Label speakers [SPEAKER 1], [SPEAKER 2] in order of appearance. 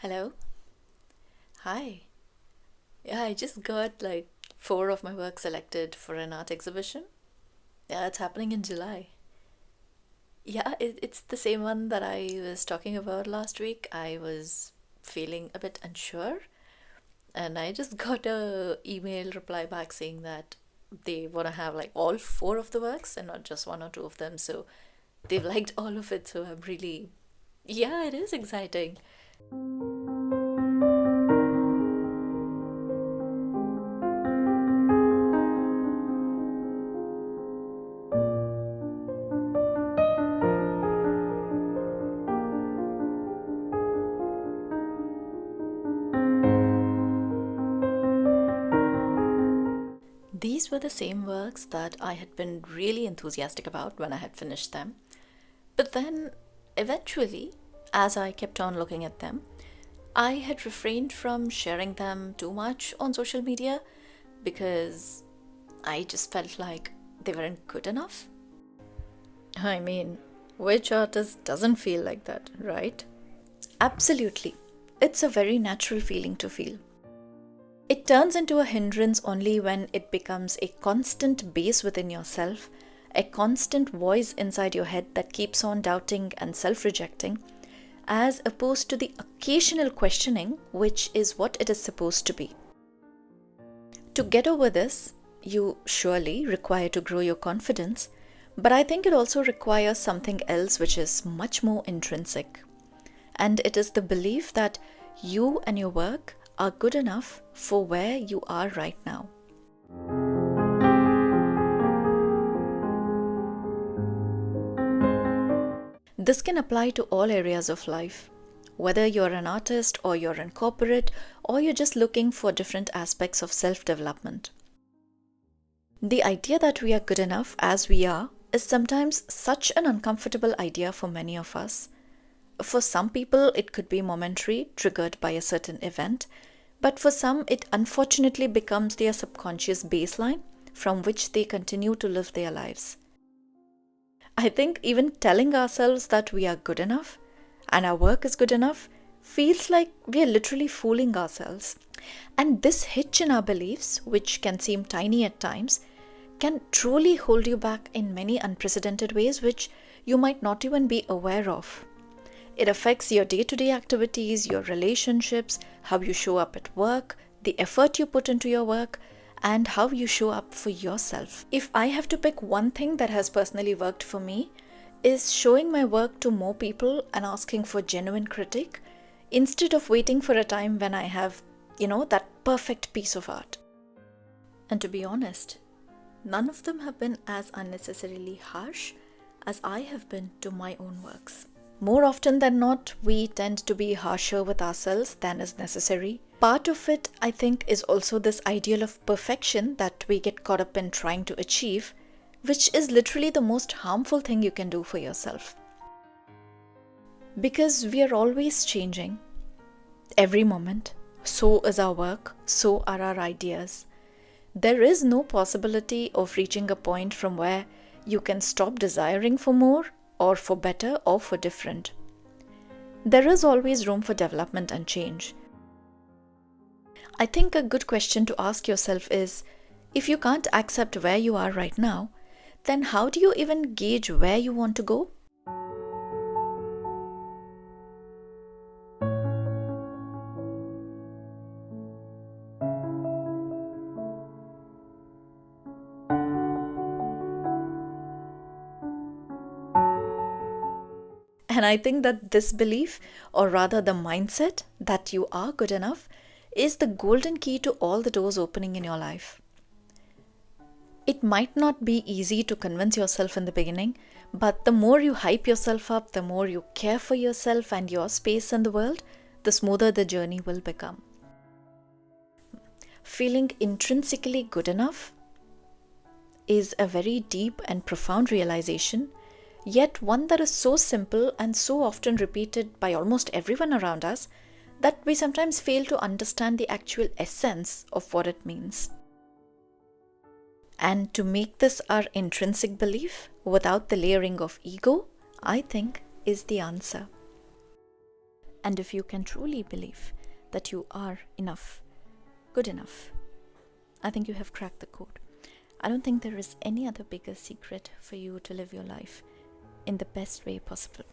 [SPEAKER 1] Hello. Hi. Yeah, I just got like four of my work selected for an art exhibition. Yeah, it's happening in July. Yeah, it's the same one that I was talking about last week. I was feeling a bit unsure, and I just got a email reply back saying that they want to have like all four of the works and not just one or two of them. So they've liked all of it. So I'm really, yeah, it is exciting. These were the same works that I had been really enthusiastic about when I had finished them. But then, eventually, as I kept on looking at them, I had refrained from sharing them too much on social media because I just felt like they weren't good enough. I mean, which artist doesn't feel like that, right? Absolutely. It's a very natural feeling to feel. It turns into a hindrance only when it becomes a constant bass within yourself, a constant voice inside your head that keeps on doubting and self rejecting, as opposed to the occasional questioning, which is what it is supposed to be. To get over this, you surely require to grow your confidence, but I think it also requires something else which is much more intrinsic. And it is the belief that you and your work are good enough for where you are right now. This can apply to all areas of life. Whether you're an artist or you're in corporate or you're just looking for different aspects of self development. The idea that we are good enough as we are is sometimes such an uncomfortable idea for many of us. For some people, it could be momentary, triggered by a certain event, but for some, it unfortunately becomes their subconscious baseline from which they continue to live their lives. I think even telling ourselves that we are good enough and our work is good enough feels like we are literally fooling ourselves. And this hitch in our beliefs, which can seem tiny at times, can truly hold you back in many unprecedented ways which you might not even be aware of. It affects your day-to-day activities, your relationships, how you show up at work, the effort you put into your work, and how you show up for yourself. If I have to pick one thing that has personally worked for me, is showing my work to more people and asking for genuine critique instead of waiting for a time when I have, that perfect piece of art. And to be honest, none of them have been as unnecessarily harsh as I have been to my own works. More often than not, we tend to be harsher with ourselves than is necessary. Part of it, I think, is also this ideal of perfection that we get caught up in trying to achieve, which is literally the most harmful thing you can do for yourself. Because we are always changing. Every moment. So is our work, so are our ideas. There is no possibility of reaching a point from where you can stop desiring for more, or for better, or for different. There is always room for development and change. I think a good question to ask yourself is, if you can't accept where you are right now, then how do you even gauge where you want to go? And I think that this belief, or rather the mindset that you are good enough, is the golden key to all the doors opening in your life. It might not be easy to convince yourself in the beginning, but the more you hype yourself up, the more you care for yourself and your space in the world, the smoother the journey will become. Feeling intrinsically good enough is a very deep and profound realization, yet one that is so simple and so often repeated by almost everyone around us that we sometimes fail to understand the actual essence of what it means. And to make this our intrinsic belief without the layering of ego, I think, is the answer. And if you can truly believe that you are enough, good enough, I think you have cracked the code. I don't think there is any other bigger secret for you to live your life in the best way possible.